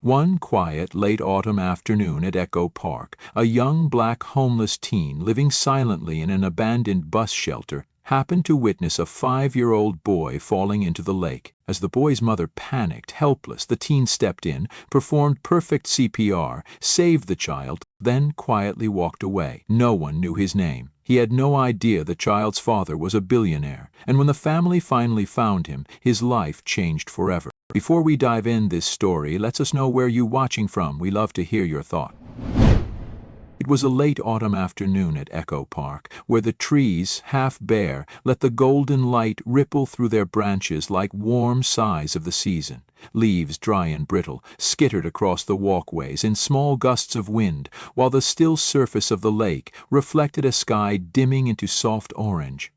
One quiet, late autumn afternoon at Echo Park, a young black homeless teen living silently in an abandoned bus shelter happened to witness a 5-year-old boy falling into the lake. As the boy's mother panicked, helpless, the teen stepped in, performed perfect CPR, saved the child, then quietly walked away. No one knew his name. He had no idea the child's father was a billionaire, and when the family finally found him, his life changed forever. Before we dive in this story, let us know where you're watching from. We love to hear your thoughts. It was a late autumn afternoon at Echo Park, where the trees, half bare, let the golden light ripple through their branches like warm sighs of the season. Leaves, dry and brittle, skittered across the walkways in small gusts of wind, while the still surface of the lake reflected a sky dimming into soft orange.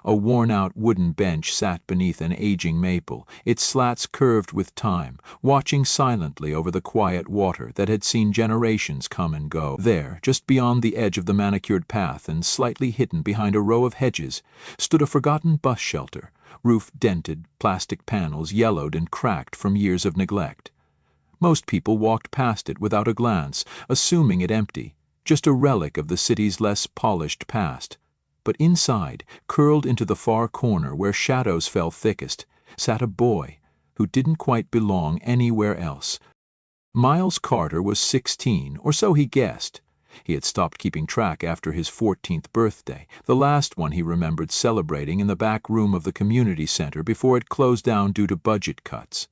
A worn-out wooden bench sat beneath an aging maple, its slats curved with time, watching silently over the quiet water that had seen generations come and go. There, just beyond the edge of the manicured path and slightly hidden behind a row of hedges, stood a forgotten bus shelter, roof dented, plastic panels yellowed and cracked from years of neglect. Most people walked past it without a glance, assuming it empty, just a relic of the city's less polished past. But inside, curled into the far corner where shadows fell thickest, sat a boy who didn't quite belong anywhere else. Miles Carter was 16, or so he guessed. He had stopped keeping track after his 14th birthday, the last one he remembered celebrating in the back room of the community center before it closed down due to budget cuts.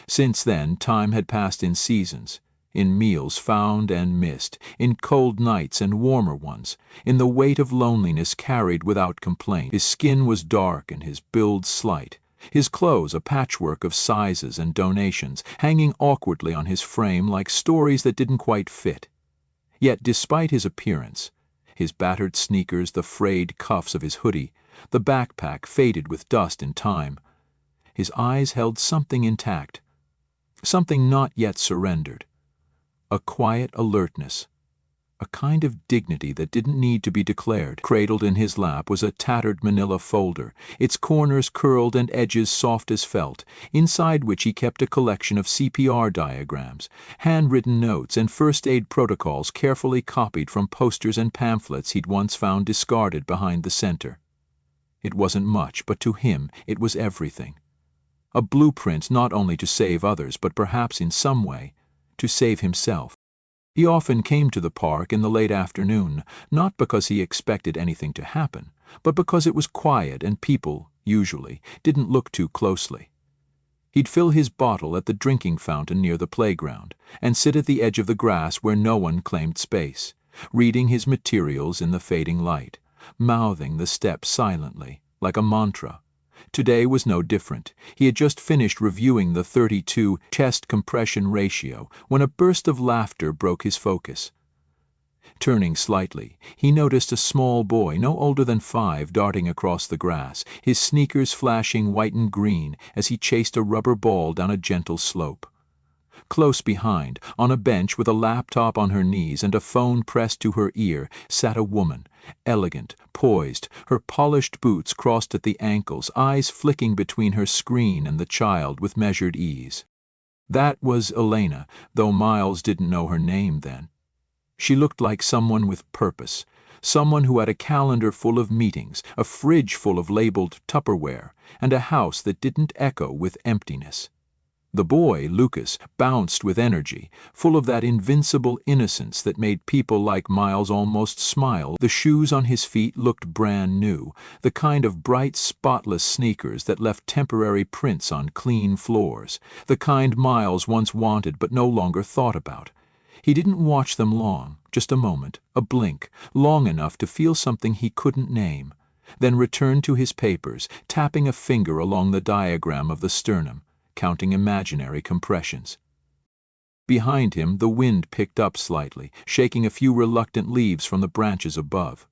Since then, time had passed in seasons. In meals found and missed, in cold nights and warmer ones, in the weight of loneliness carried without complaint. His skin was dark and his build slight, his clothes a patchwork of sizes and donations, hanging awkwardly on his frame like stories that didn't quite fit. Yet despite his appearance, his battered sneakers, the frayed cuffs of his hoodie, the backpack faded with dust and time, his eyes held something intact, something not yet surrendered. A quiet alertness, a kind of dignity that didn't need to be declared. Cradled in his lap was a tattered manila folder, its corners curled and edges soft as felt, inside which he kept a collection of CPR diagrams, handwritten notes, and first aid protocols carefully copied from posters and pamphlets he'd once found discarded behind the center. It wasn't much, but to him it was everything. A blueprint not only to save others, but perhaps in some way, to save himself. He often came to the park in the late afternoon, not because he expected anything to happen, but because it was quiet and people, usually, didn't look too closely. He'd fill his bottle at the drinking fountain near the playground, and sit at the edge of the grass where no one claimed space, reading his materials in the fading light, mouthing the steps silently, like a mantra. Today was no different. He had just finished reviewing the 32 chest compression ratio when a burst of laughter broke his focus. Turning slightly, he noticed a small boy no older than 5 darting across the grass, his sneakers flashing white and green as he chased a rubber ball down a gentle slope. Close behind, on a bench with a laptop on her knees and a phone pressed to her ear, sat a woman, elegant, poised, her polished boots crossed at the ankles, eyes flicking between her screen and the child with measured ease. That was Elena, though Miles didn't know her name then. She looked like someone with purpose, someone who had a calendar full of meetings, a fridge full of labeled Tupperware, and a house that didn't echo with emptiness. The boy, Lucas, bounced with energy, full of that invincible innocence that made people like Miles almost smile. The shoes on his feet looked brand new, the kind of bright, spotless sneakers that left temporary prints on clean floors, the kind Miles once wanted but no longer thought about. He didn't watch them long, just a moment, a blink, long enough to feel something he couldn't name, then returned to his papers, tapping a finger along the diagram of the sternum, counting imaginary compressions. Behind him, the wind picked up slightly, shaking a few reluctant leaves from the branches above.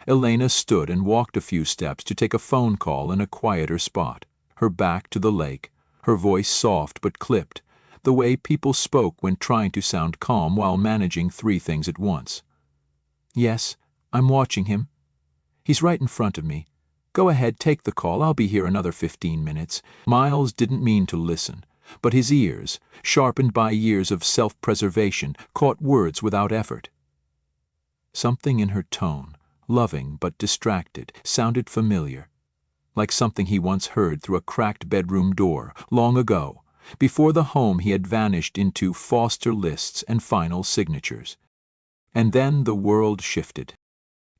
Elena stood and walked a few steps to take a phone call in a quieter spot, her back to the lake, her voice soft but clipped, the way people spoke when trying to sound calm while managing 3 things at once. "Yes, I'm watching him. He's right in front of me. Go ahead, take the call. I'll be here another 15 minutes. Miles didn't mean to listen, But his ears, sharpened by years of self-preservation, caught words without effort. Something in her tone, loving but distracted, sounded familiar, like something he once heard through a cracked bedroom door, long ago, before the home he had vanished into foster lists and final signatures. And then the world shifted.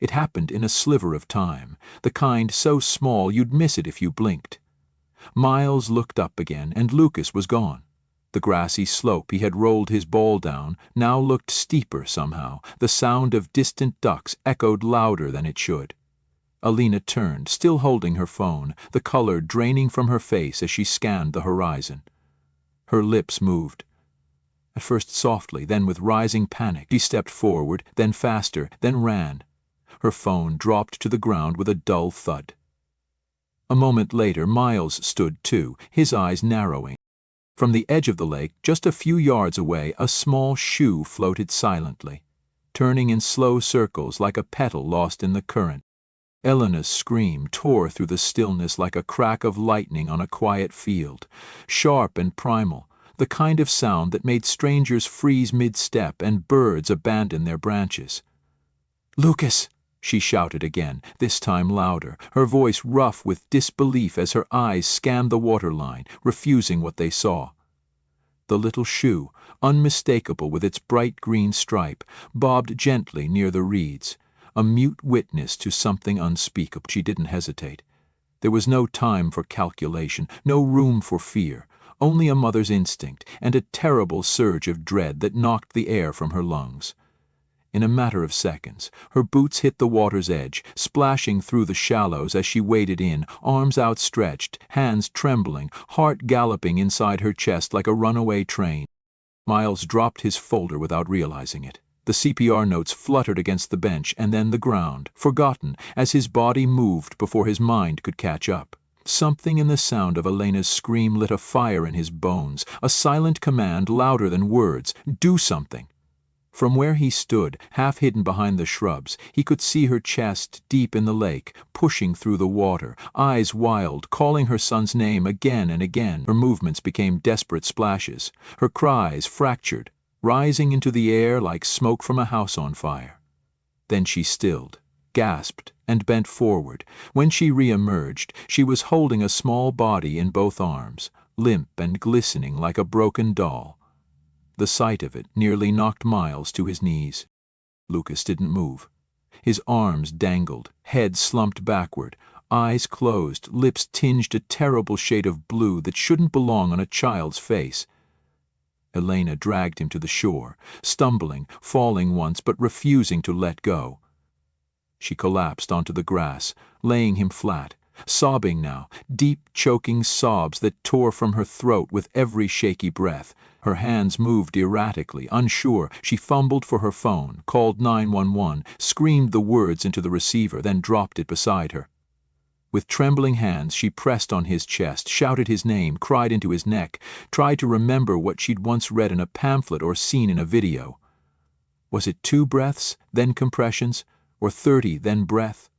It happened in a sliver of time, the kind so small you'd miss it if you blinked. Miles looked up again, and Lucas was gone. The grassy slope he had rolled his ball down now looked steeper somehow. The sound of distant ducks echoed louder than it should. Alina turned, still holding her phone, the color draining from her face as she scanned the horizon. Her lips moved. At first softly, then with rising panic. She stepped forward, then faster, then ran. Her phone dropped to the ground with a dull thud. A moment later, Miles stood too, his eyes narrowing. From the edge of the lake, just a few yards away, a small shoe floated silently, turning in slow circles like a petal lost in the current. Elena's scream tore through the stillness like a crack of lightning on a quiet field, sharp and primal, the kind of sound that made strangers freeze mid-step and birds abandon their branches. "Lucas!" she shouted again, this time louder, her voice rough with disbelief as her eyes scanned the waterline, refusing what they saw. The little shoe, unmistakable with its bright green stripe, bobbed gently near the reeds, a mute witness to something unspeakable. She didn't hesitate. There was no time for calculation, no room for fear, only a mother's instinct and a terrible surge of dread that knocked the air from her lungs. In a matter of seconds, her boots hit the water's edge, splashing through the shallows as she waded in, arms outstretched, hands trembling, heart galloping inside her chest like a runaway train. Miles dropped his folder without realizing it. The CPR notes fluttered against the bench and then the ground, forgotten as his body moved before his mind could catch up. Something in the sound of Elena's scream lit a fire in his bones, a silent command louder than words, "Do something!" From where he stood, half hidden behind the shrubs, he could see her chest deep in the lake, pushing through the water, eyes wild, calling her son's name again and again. Her movements became desperate splashes, her cries fractured, rising into the air like smoke from a house on fire. Then she stilled, gasped, and bent forward. When she re-emerged, she was holding a small body in both arms, limp and glistening like a broken doll. The sight of it nearly knocked Miles to his knees. Lucas didn't move. His arms dangled, head slumped backward, eyes closed, lips tinged a terrible shade of blue that shouldn't belong on a child's face. Elena dragged him to the shore, stumbling, falling once, but refusing to let go. She collapsed onto the grass, laying him flat, sobbing now, deep, choking sobs that tore from her throat with every shaky breath. Her hands moved erratically, unsure. She fumbled for her phone, called 911, screamed the words into the receiver, then dropped it beside her. With trembling hands, she pressed on his chest, shouted his name, cried into his neck, tried to remember what she'd once read in a pamphlet or seen in a video. Was it 2 breaths, then compressions, or 30, then breath?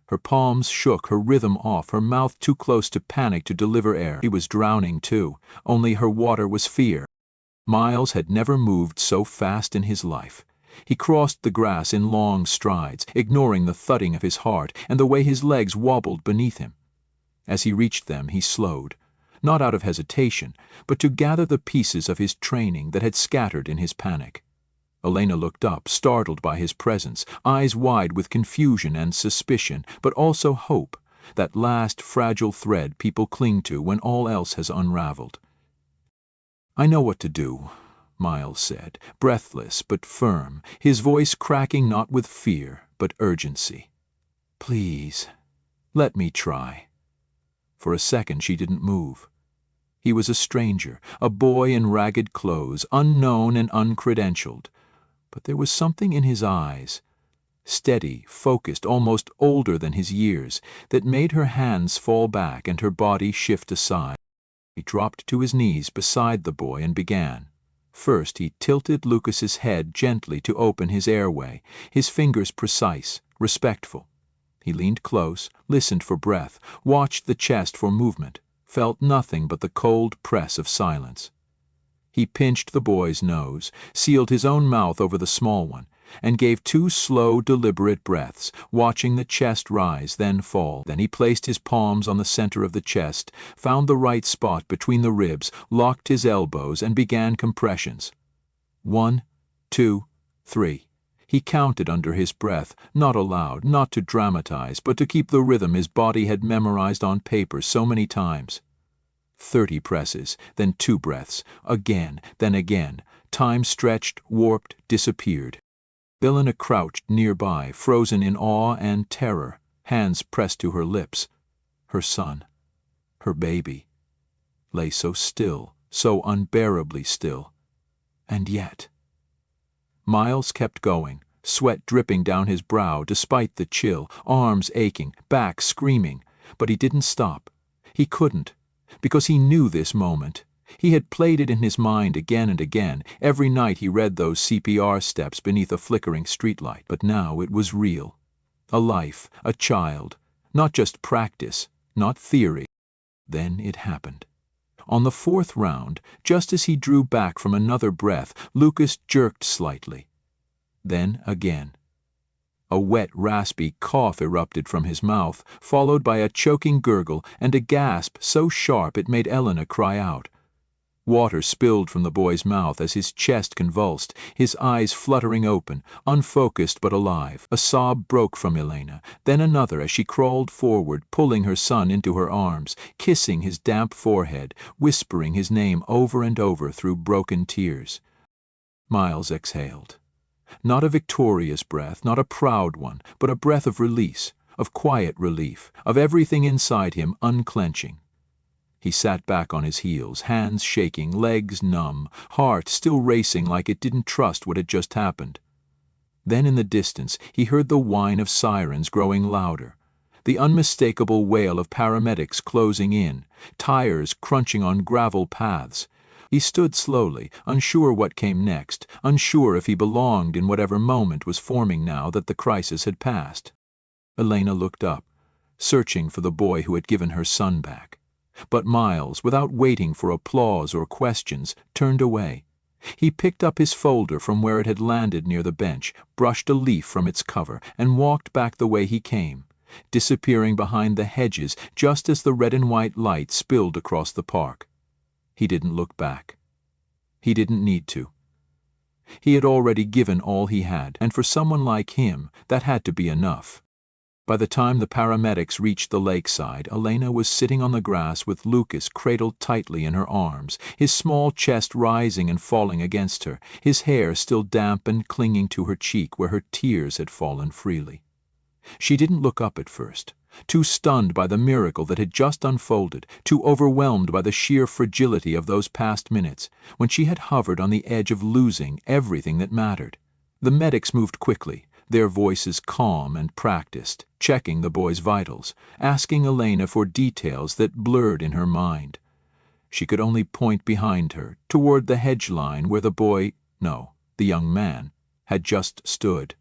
Her palms shook, her rhythm off, her mouth too close to panic to deliver air. She was drowning too, only her water was fear. Miles had never moved so fast in his life. He crossed the grass in long strides, ignoring the thudding of his heart and the way his legs wobbled beneath him. As he reached them, he slowed, not out of hesitation, but to gather the pieces of his training that had scattered in his panic. Elena looked up, startled by his presence, eyes wide with confusion and suspicion, but also hope, that last fragile thread people cling to when all else has unraveled. "I know what to do," Miles said, breathless but firm, his voice cracking not with fear but urgency. "Please, let me try." For a second she didn't move. He was a stranger, a boy in ragged clothes, unknown and uncredentialed. But there was something in his eyes, steady, focused, almost older than his years, that made her hands fall back and her body shift aside. He dropped to his knees beside the boy and began. First he tilted Lucas's head gently to open his airway, his fingers precise, respectful. He leaned close, listened for breath, watched the chest for movement, felt nothing but the cold press of silence. He pinched the boy's nose, sealed his own mouth over the small one, and gave 2 slow, deliberate breaths, watching the chest rise, then fall. Then he placed his palms on the center of the chest, found the right spot between the ribs, locked his elbows, and began compressions. 1, 2, 3. He counted under his breath, not aloud, not to dramatize, but to keep the rhythm his body had memorized on paper so many times. 30 presses, then 2 breaths, again, then again. Time stretched, warped, disappeared. Elena crouched nearby, frozen in awe and terror, hands pressed to her lips. Her son, her baby, lay so still, so unbearably still. And yet. Miles kept going, sweat dripping down his brow despite the chill, arms aching, back screaming, but he didn't stop. He couldn't, because he knew this moment. He had played it in his mind again and again. Every night he read those CPR steps beneath a flickering streetlight. But now it was real. A life, a child. Not just practice, not theory. Then it happened. On the 4th round, just as he drew back from another breath, Lucas jerked slightly. Then again. A wet, raspy cough erupted from his mouth, followed by a choking gurgle and a gasp so sharp it made Elena cry out. Water spilled from the boy's mouth as his chest convulsed, his eyes fluttering open, unfocused but alive. A sob broke from Elena, then another as she crawled forward, pulling her son into her arms, kissing his damp forehead, whispering his name over and over through broken tears. Miles exhaled. Not a victorious breath, not a proud one, but a breath of release, of quiet relief, of everything inside him unclenching. He sat back on his heels, hands shaking, legs numb, heart still racing like it didn't trust what had just happened. Then in the distance he heard the whine of sirens growing louder, the unmistakable wail of paramedics closing in, tires crunching on gravel paths. He stood slowly, unsure what came next, unsure if he belonged in whatever moment was forming now that the crisis had passed. Elena looked up, searching for the boy who had given her son back. But Miles, without waiting for applause or questions, turned away. He picked up his folder from where it had landed near the bench, brushed a leaf from its cover, and walked back the way he came, disappearing behind the hedges just as the red and white light spilled across the park. He didn't look back. He didn't need to. He had already given all he had, and for someone like him, that had to be enough. By the time the paramedics reached the lakeside, Elena was sitting on the grass with Lucas cradled tightly in her arms, his small chest rising and falling against her, his hair still damp and clinging to her cheek where her tears had fallen freely. She didn't look up at first, too stunned by the miracle that had just unfolded, too overwhelmed by the sheer fragility of those past minutes, when she had hovered on the edge of losing everything that mattered. The medics moved quickly, their voices calm and practiced, checking the boy's vitals, asking Elena for details that blurred in her mind. She could only point behind her, toward the hedge line where the boy, no, the young man, had just stood.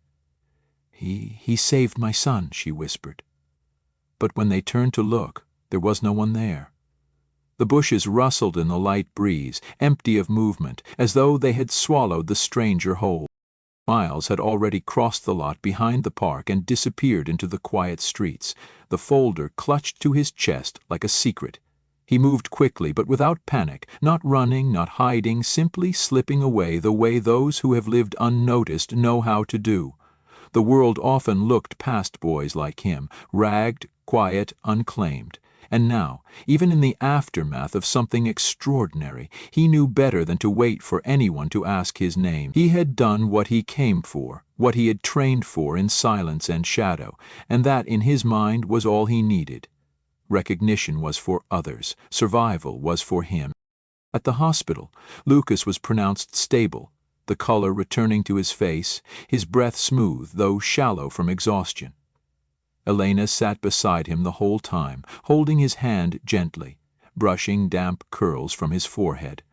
He saved my son, she whispered. But when they turned to look, there was no one there. The bushes rustled in the light breeze, empty of movement, as though they had swallowed the stranger whole. Miles had already crossed the lot behind the park and disappeared into the quiet streets, the folder clutched to his chest like a secret. He moved quickly but without panic, not running, not hiding, simply slipping away the way those who have lived unnoticed know how to do. The world often looked past boys like him, ragged, quiet, unclaimed. And now, even in the aftermath of something extraordinary, he knew better than to wait for anyone to ask his name. He had done what he came for, what he had trained for in silence and shadow, and that in his mind was all he needed. Recognition was for others, survival was for him. At the hospital, Lucas was pronounced stable, the color returning to his face, his breath smooth, though shallow from exhaustion. Elena sat beside him the whole time, holding his hand gently, brushing damp curls from his forehead.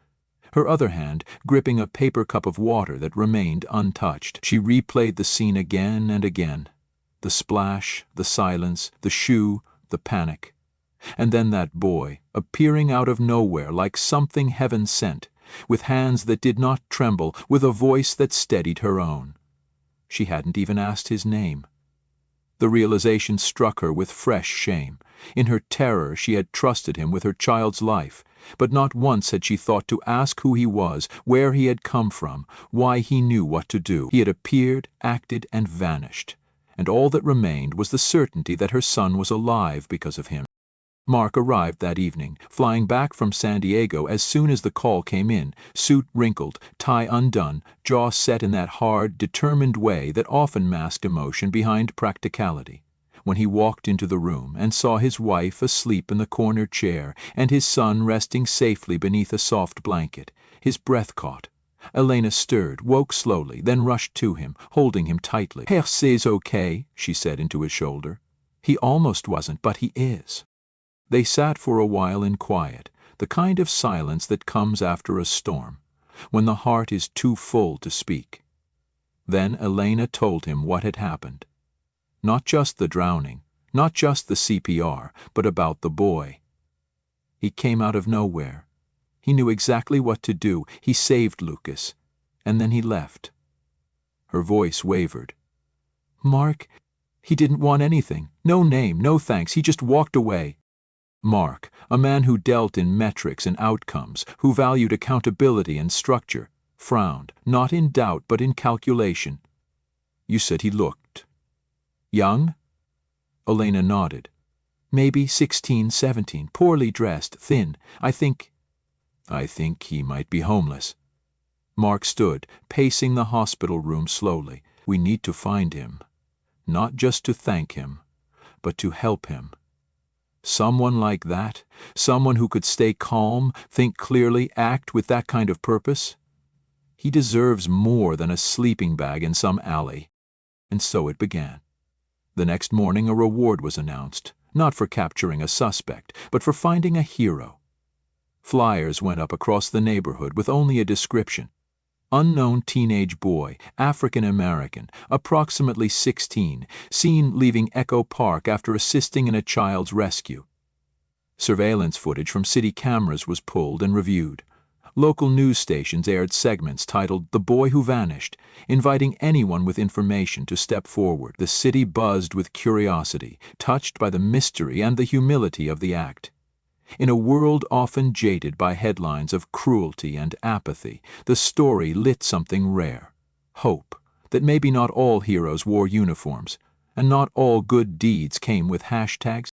Her other hand gripping a paper cup of water that remained untouched. She replayed the scene again and again. The splash, the silence, the shoe, the panic. And then that boy, appearing out of nowhere like something heaven sent, with hands that did not tremble, with a voice that steadied her own. She hadn't even asked his name. The realization struck her with fresh shame. In her terror she had trusted him with her child's life, but not once had she thought to ask who he was, where he had come from, why he knew what to do. He had appeared, acted, and vanished, and all that remained was the certainty that her son was alive because of him. Mark arrived that evening, flying back from San Diego as soon as the call came in, suit wrinkled, tie undone, jaw set in that hard, determined way that often masked emotion behind practicality. When he walked into the room and saw his wife asleep in the corner chair and his son resting safely beneath a soft blanket, his breath caught. Elena stirred, woke slowly, then rushed to him, holding him tightly. "Percy's okay," she said into his shoulder. "He almost wasn't, but he is." They sat for a while in quiet, the kind of silence that comes after a storm, when the heart is too full to speak. Then Elena told him what had happened. Not just the drowning, not just the CPR, but about the boy. He came out of nowhere. He knew exactly what to do. He saved Lucas, and then he left. Her voice wavered. "Mark, he didn't want anything. No name, no thanks. He just walked away." Mark, a man who dealt in metrics and outcomes, who valued accountability and structure, frowned, not in doubt but in calculation. "You said he looked young?" Elena nodded. "Maybe 16, 17, poorly dressed, thin. I think he might be homeless." Mark stood, pacing the hospital room slowly. "We need to find him. Not just to thank him, but to help him. Someone like that, someone who could stay calm, think clearly, act with that kind of purpose. He deserves more than a sleeping bag in some alley." And so it began. The next morning a reward was announced, not for capturing a suspect, but for finding a hero. Flyers went up across the neighborhood with only a description. Unknown teenage boy, African American, approximately 16, seen leaving Echo Park after assisting in a child's rescue. Surveillance footage from city cameras was pulled and reviewed. Local news stations aired segments titled "The Boy Who Vanished," inviting anyone with information to step forward. The city buzzed with curiosity, touched by the mystery and the humility of the act. In a world often jaded by headlines of cruelty and apathy, the story lit something rare. Hope that maybe not all heroes wore uniforms, and not all good deeds came with hashtags.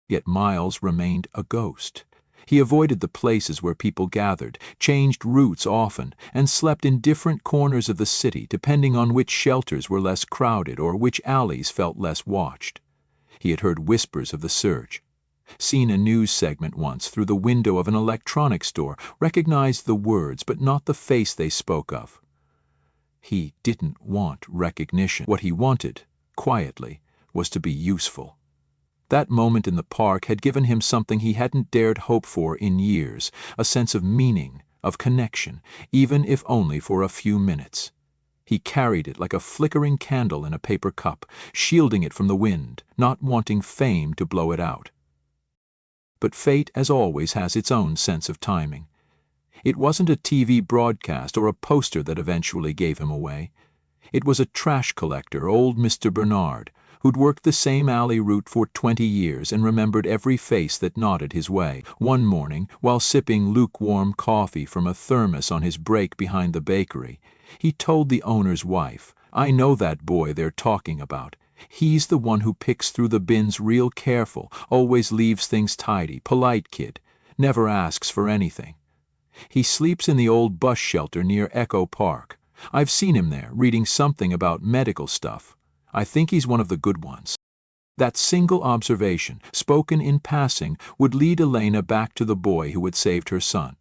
Yet Miles remained a ghost. He avoided the places where people gathered, changed routes often, and slept in different corners of the city depending on which shelters were less crowded or which alleys felt less watched. He had heard whispers of the search, seen a news segment once through the window of an electronics store, recognized the words but not the face they spoke of. He didn't want recognition. What he wanted, quietly, was to be useful. That moment in the park had given him something he hadn't dared hope for in years, a sense of meaning, of connection, even if only for a few minutes. He carried it like a flickering candle in a paper cup, shielding it from the wind, not wanting fame to blow it out. But fate, as always, has its own sense of timing. It wasn't a TV broadcast or a poster that eventually gave him away. It was a trash collector, old Mr. Bernard, who'd worked the same alley route for 20 years and remembered every face that nodded his way. One morning, while sipping lukewarm coffee from a thermos on his break behind the bakery, he told the owner's wife, "I know that boy they're talking about. He's the one who picks through the bins real careful, always leaves things tidy, polite kid, never asks for anything. He sleeps in the old bus shelter near Echo Park. I've seen him there, reading something about medical stuff. I think he's one of the good ones." That single observation, spoken in passing, would lead Elena back to the boy who had saved her son.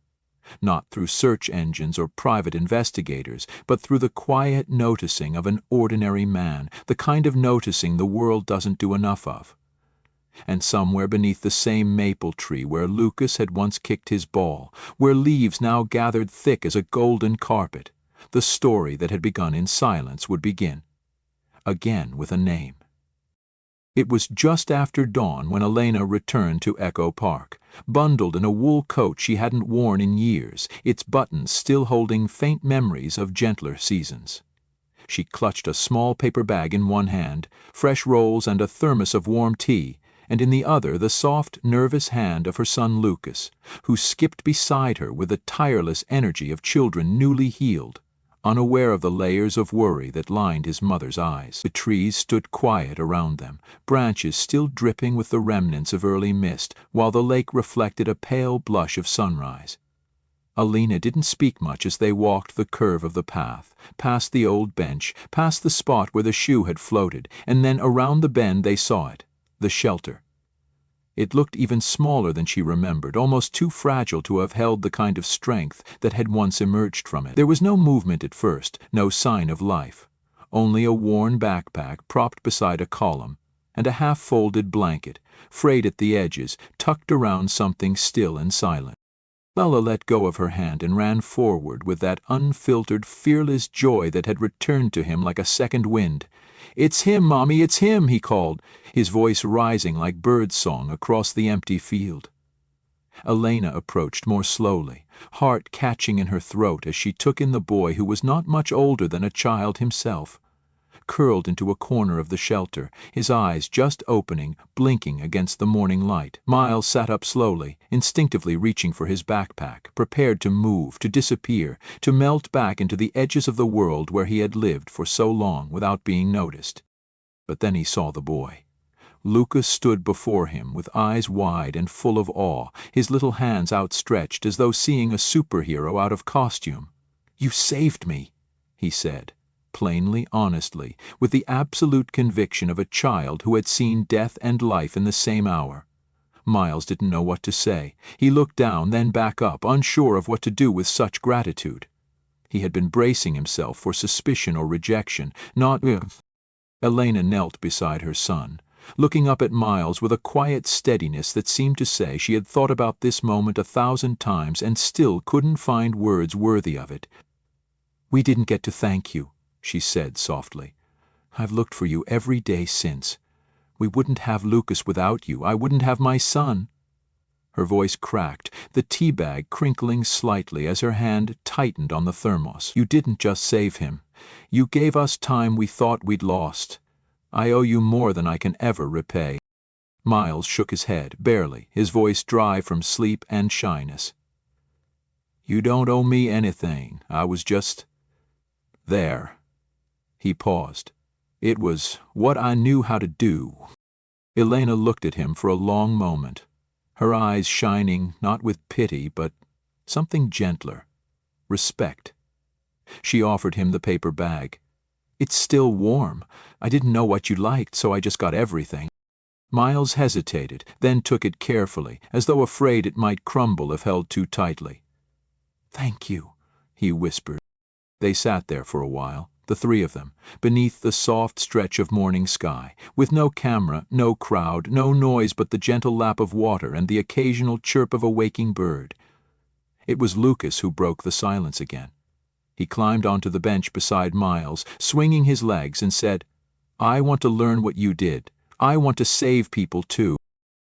Not through search engines or private investigators, but through the quiet noticing of an ordinary man, the kind of noticing the world doesn't do enough of. And somewhere beneath the same maple tree where Lucas had once kicked his ball, where leaves now gathered thick as a golden carpet, the story that had begun in silence would begin. Again with a name. It was just after dawn when Elena returned to Echo Park, bundled in a wool coat she hadn't worn in years, its buttons still holding faint memories of gentler seasons. She clutched a small paper bag in one hand, fresh rolls and a thermos of warm tea, and in the other the soft, nervous hand of her son Lucas, who skipped beside her with the tireless energy of children newly healed, unaware of the layers of worry that lined his mother's eyes. The trees stood quiet around them, branches still dripping with the remnants of early mist, while the lake reflected a pale blush of sunrise. Elena didn't speak much as they walked the curve of the path, past the old bench, past the spot where the shoe had floated, and then around the bend they saw it, the shelter. It looked even smaller than she remembered, almost too fragile to have held the kind of strength that had once emerged from it. There was no movement at first, no sign of life, only a worn backpack propped beside a column, and a half-folded blanket, frayed at the edges, tucked around something still and silent. Bella let go of her hand and ran forward with that unfiltered, fearless joy that had returned to him like a second wind. "It's him, Mommy, it's him," he called, his voice rising like bird-song across the empty field. Elena approached more slowly, heart catching in her throat as she took in the boy who was not much older than a child himself. Curled into a corner of the shelter, his eyes just opening, blinking against the morning light. Miles sat up slowly, instinctively reaching for his backpack, prepared to move, to disappear, to melt back into the edges of the world where he had lived for so long without being noticed. But then he saw the boy. Lucas stood before him with eyes wide and full of awe, his little hands outstretched as though seeing a superhero out of costume. "You saved me," he said. Plainly, honestly, with the absolute conviction of a child who had seen death and life in the same hour. Miles didn't know what to say. He looked down, then back up, unsure of what to do with such gratitude. He had been bracing himself for suspicion or rejection, not if. Elena knelt beside her son, looking up at Miles with a quiet steadiness that seemed to say she had thought about this moment 1,000 times and still couldn't find words worthy of it. "We didn't get to thank you," she said softly. "I've looked for you every day since. We wouldn't have Lucas without you. I wouldn't have my son." Her voice cracked, the tea bag crinkling slightly as her hand tightened on the thermos. "You didn't just save him. You gave us time we thought we'd lost. I owe you more than I can ever repay." Miles shook his head, barely, his voice dry from sleep and shyness. "You don't owe me anything. I was just there." He paused. "It was what I knew how to do." Elena looked at him for a long moment, her eyes shining not with pity but something gentler, respect. She offered him the paper bag. "It's still warm. I didn't know what you liked, so I just got everything." Miles hesitated, then took it carefully, as though afraid it might crumble if held too tightly. "Thank you," he whispered. They sat there for a while, the three of them, beneath the soft stretch of morning sky, with no camera, no crowd, no noise but the gentle lap of water and the occasional chirp of a waking bird. It was Lucas who broke the silence again. He climbed onto the bench beside Miles, swinging his legs, and said, "I want to learn what you did. I want to save people too."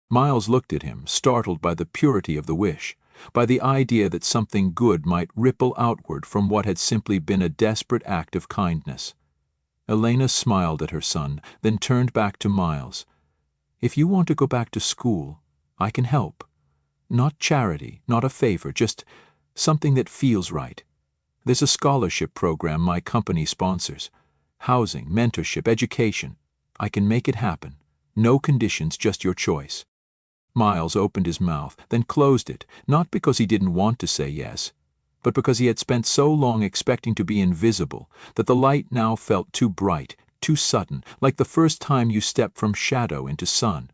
Miles looked at him, startled by the purity of the wish, by the idea that something good might ripple outward from what had simply been a desperate act of kindness. Elena smiled at her son, then turned back to Miles. "If you want to go back to school, I can help. Not charity, not a favor, just something that feels right. There's a scholarship program my company sponsors. Housing, mentorship, education. I can make it happen. No conditions, just your choice." Miles opened his mouth, then closed it, not because he didn't want to say yes, but because he had spent so long expecting to be invisible that the light now felt too bright, too sudden, like the first time you step from shadow into sun.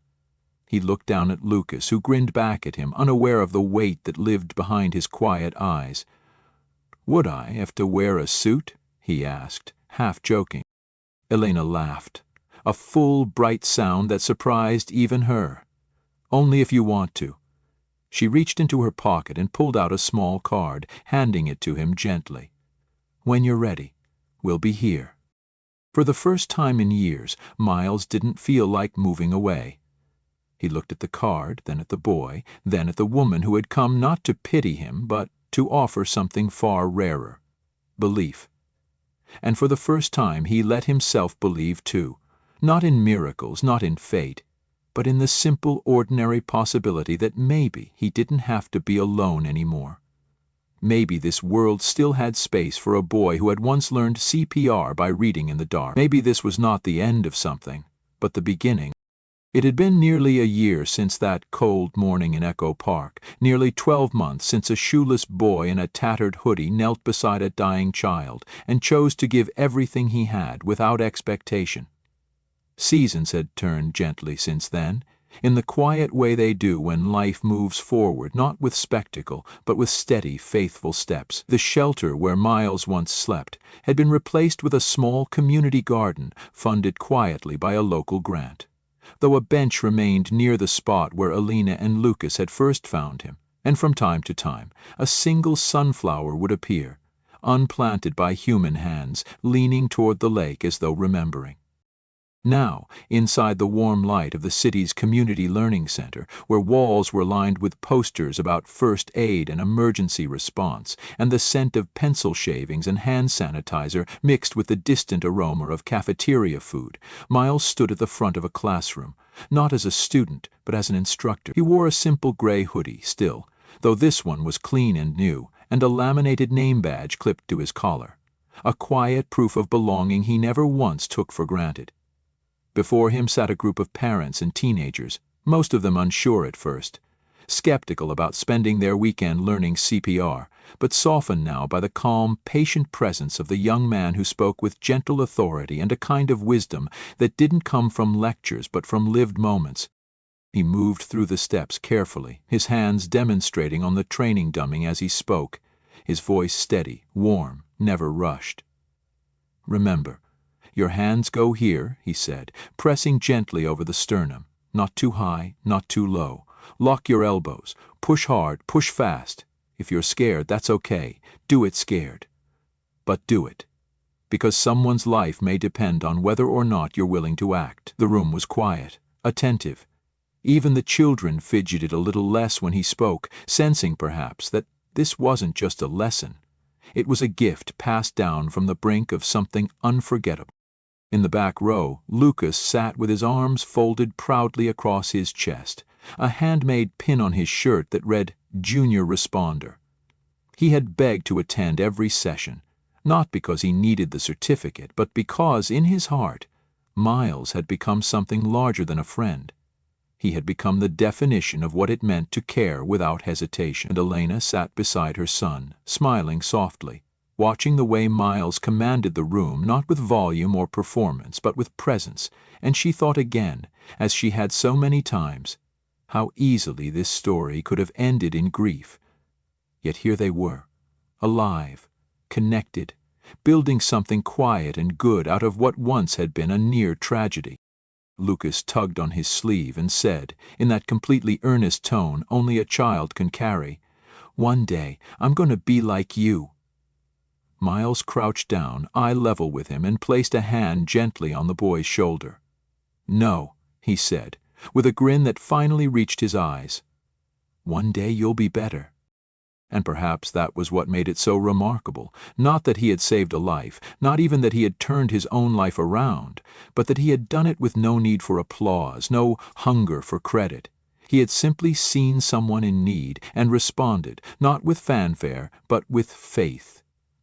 He looked down at Lucas, who grinned back at him, unaware of the weight that lived behind his quiet eyes. "Would I have to wear a suit?" he asked, half joking. Elena laughed, a full, bright sound that surprised even her. "Only if you want to." She reached into her pocket and pulled out a small card, handing it to him gently. "When you're ready, we'll be here." For the first time in years, Miles didn't feel like moving away. He looked at the card, then at the boy, then at the woman who had come not to pity him, but to offer something far rarer: belief. And for the first time he let himself believe too, not in miracles, not in fate, but in the simple, ordinary possibility that maybe he didn't have to be alone anymore. Maybe this world still had space for a boy who had once learned CPR by reading in the dark. Maybe this was not the end of something, but the beginning. It had been nearly a year since that cold morning in Echo Park, nearly 12 months since a shoeless boy in a tattered hoodie knelt beside a dying child and chose to give everything he had without expectation. Seasons had turned gently since then, in the quiet way they do when life moves forward, not with spectacle, but with steady, faithful steps. The shelter where Miles once slept had been replaced with a small community garden funded quietly by a local grant, though a bench remained near the spot where Alina and Lucas had first found him, and from time to time a single sunflower would appear, unplanted by human hands, leaning toward the lake as though remembering. Now, inside the warm light of the city's community learning center, where walls were lined with posters about first aid and emergency response, and the scent of pencil shavings and hand sanitizer mixed with the distant aroma of cafeteria food, Miles stood at the front of a classroom, not as a student, but as an instructor. He wore a simple gray hoodie still, though this one was clean and new, and a laminated name badge clipped to his collar, a quiet proof of belonging he never once took for granted. Before him sat a group of parents and teenagers, most of them unsure at first, skeptical about spending their weekend learning CPR, but softened now by the calm, patient presence of the young man who spoke with gentle authority and a kind of wisdom that didn't come from lectures but from lived moments. He moved through the steps carefully, his hands demonstrating on the training dummy as he spoke, his voice steady, warm, never rushed. "Remember, your hands go here," he said, pressing gently over the sternum. "Not too high, not too low. Lock your elbows. Push hard, push fast. If you're scared, that's okay. Do it scared. But do it. Because someone's life may depend on whether or not you're willing to act." The room was quiet, attentive. Even the children fidgeted a little less when he spoke, sensing perhaps that this wasn't just a lesson. It was a gift passed down from the brink of something unforgettable. In the back row, Lucas sat with his arms folded proudly across his chest, a handmade pin on his shirt that read "Junior Responder." He had begged to attend every session, not because he needed the certificate, but because, in his heart, Miles had become something larger than a friend. He had become the definition of what it meant to care without hesitation. And Elena sat beside her son, smiling softly, watching the way Miles commanded the room, not with volume or performance, but with presence, and she thought again, as she had so many times, how easily this story could have ended in grief. Yet here they were, alive, connected, building something quiet and good out of what once had been a near tragedy. Lucas tugged on his sleeve and said, in that completely earnest tone only a child can carry, "One day I'm going to be like you." Miles crouched down, eye level with him, and placed a hand gently on the boy's shoulder. "No," he said, with a grin that finally reached his eyes. "One day you'll be better." And perhaps that was what made it so remarkable, not that he had saved a life, not even that he had turned his own life around, but that he had done it with no need for applause, no hunger for credit. He had simply seen someone in need and responded, not with fanfare, but with faith.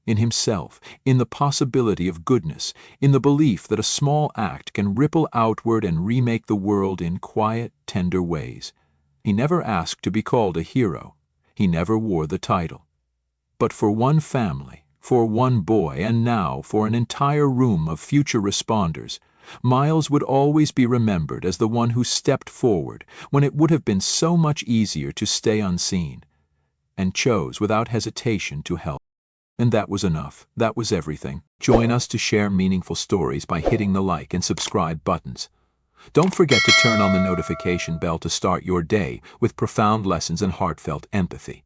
In himself, in the possibility of goodness, in the belief that a small act can ripple outward and remake the world in quiet, tender ways. He never asked to be called a hero. He never wore the title. But for one family, for one boy, and now for an entire room of future responders, Miles would always be remembered as the one who stepped forward when it would have been so much easier to stay unseen, and chose without hesitation to help. And that was enough. That was everything. Join us to share meaningful stories by hitting the like and subscribe buttons. Don't forget to turn on the notification bell to start your day with profound lessons and heartfelt empathy.